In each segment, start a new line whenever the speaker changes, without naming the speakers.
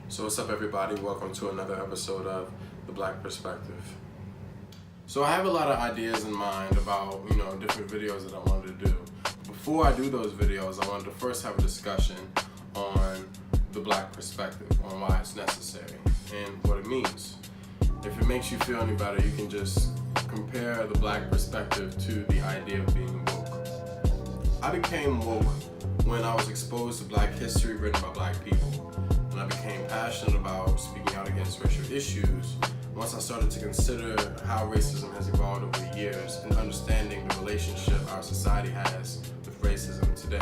So what's up, everybody? Welcome to another episode of The Black Perspective. So I have a lot of ideas in mind about, different videos that I wanted to do. Before I do those videos, I wanted to first have a discussion on the black perspective, on why it's necessary and what it means. If it makes you feel any better, you can just compare the black perspective to the idea of being woke. I became woke when I was exposed to black history written by black people, and I became passionate about speaking out against racial issues once I started to consider how racism has evolved over the years and understanding the relationship our society has with racism today.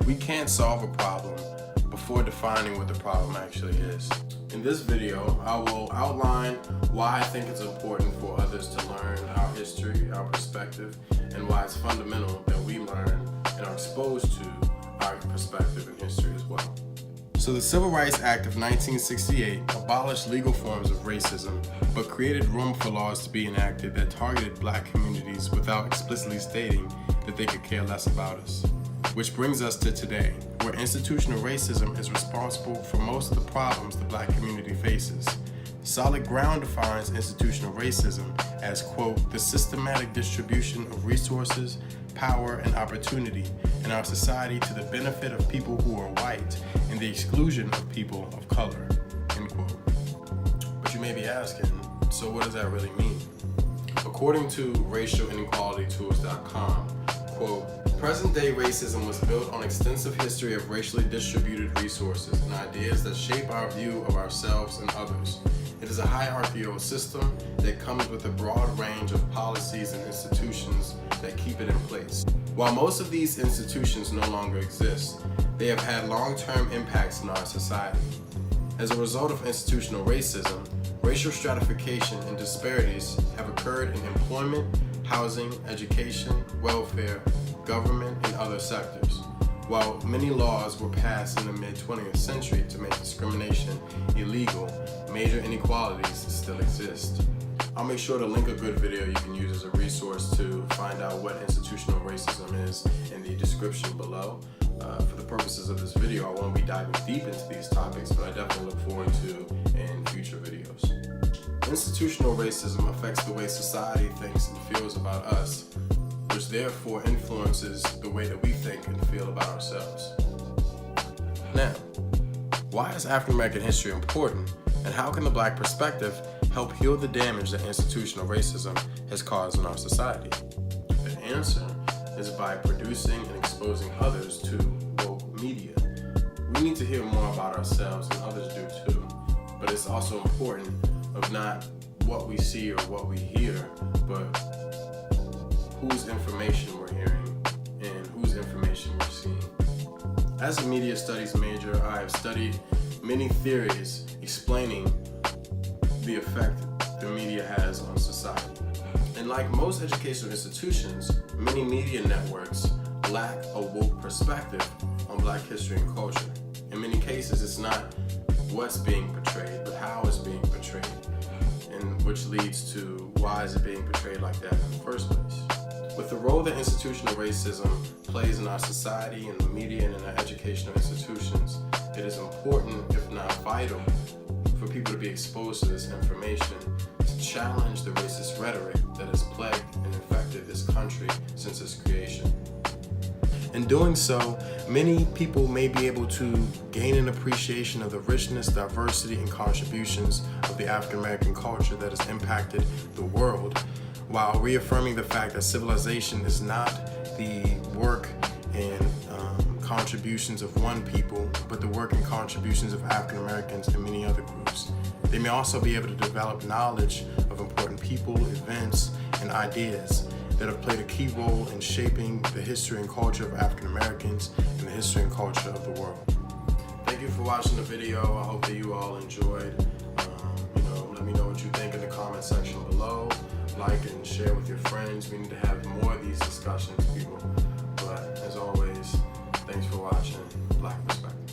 We can't solve a problem before defining what the problem actually is. In this video, I will outline why I think it's important for others to learn our history, our perspective, and why it's fundamental that we learn and are exposed to our perspective and history as well. So the Civil Rights Act of 1968 abolished legal forms of racism, but created room for laws to be enacted that targeted black communities without explicitly stating that they could care less about us. Which brings us to today, where institutional racism is responsible for most of the problems the black community faces. Solid Ground defines institutional racism as, quote, the systematic distribution of resources, power, and opportunity in our society to the benefit of people who are white and the exclusion of people of color, end quote. But you may be asking, so what does that really mean? According to racialinequalitytools.com, quote, present-day racism was built on extensive history of racially distributed resources and ideas that shape our view of ourselves and others. It is a hierarchical system that comes with a broad range of policies and institutions that keep it in place. While most of these institutions no longer exist, they have had long-term impacts in our society. As a result of institutional racism, racial stratification and disparities have occurred in employment, housing, education, welfare, government, and other sectors. While many laws were passed in the mid-20th century to make discrimination illegal, major inequalities still exist. I'll make sure to link a good video you can use as a resource to find out what institutional racism is in the description below. For the purposes of this video, I won't be diving deep into these topics, but I definitely look forward to in future videos. Institutional racism affects the way society thinks and feels about us, which therefore influences the way that we think and feel about ourselves. Now, why is African American history important, and how can the black perspective help heal the damage that institutional racism has caused in our society? The answer is by producing and exposing others to woke media. We need to hear more about ourselves, and others do too, but it's also important of not what we see or what we hear, but whose information we're hearing and whose information we're seeing. As a media studies major, I have studied many theories explaining the effect the media has on society. And like most educational institutions, many media networks lack a woke perspective on black history and culture. In many cases, it's not what's being portrayed, but how it's being portrayed, and which leads to why is it being portrayed like that in the first place. With the role that institutional racism plays in our society, in the media, and in our educational institutions, it is important, if not vital, for people to be exposed to this information, to challenge the racist rhetoric that has plagued and infected this country since its creation. In doing so, many people may be able to gain an appreciation of the richness, diversity, and contributions of the African American culture that has impacted the world, while reaffirming the fact that civilization is not the work and contributions of one people, but the work and contributions of African Americans and many other groups. They may also be able to develop knowledge of important people, events, and ideas that have played a key role in shaping the history and culture of African Americans and the history and culture of the world. Thank you for watching the video. I hope that you all enjoyed. Let me know what you think in the comment section below. Like and share with your friends. We need to have more of these discussions, people. But as always, thanks for watching Black Perspective.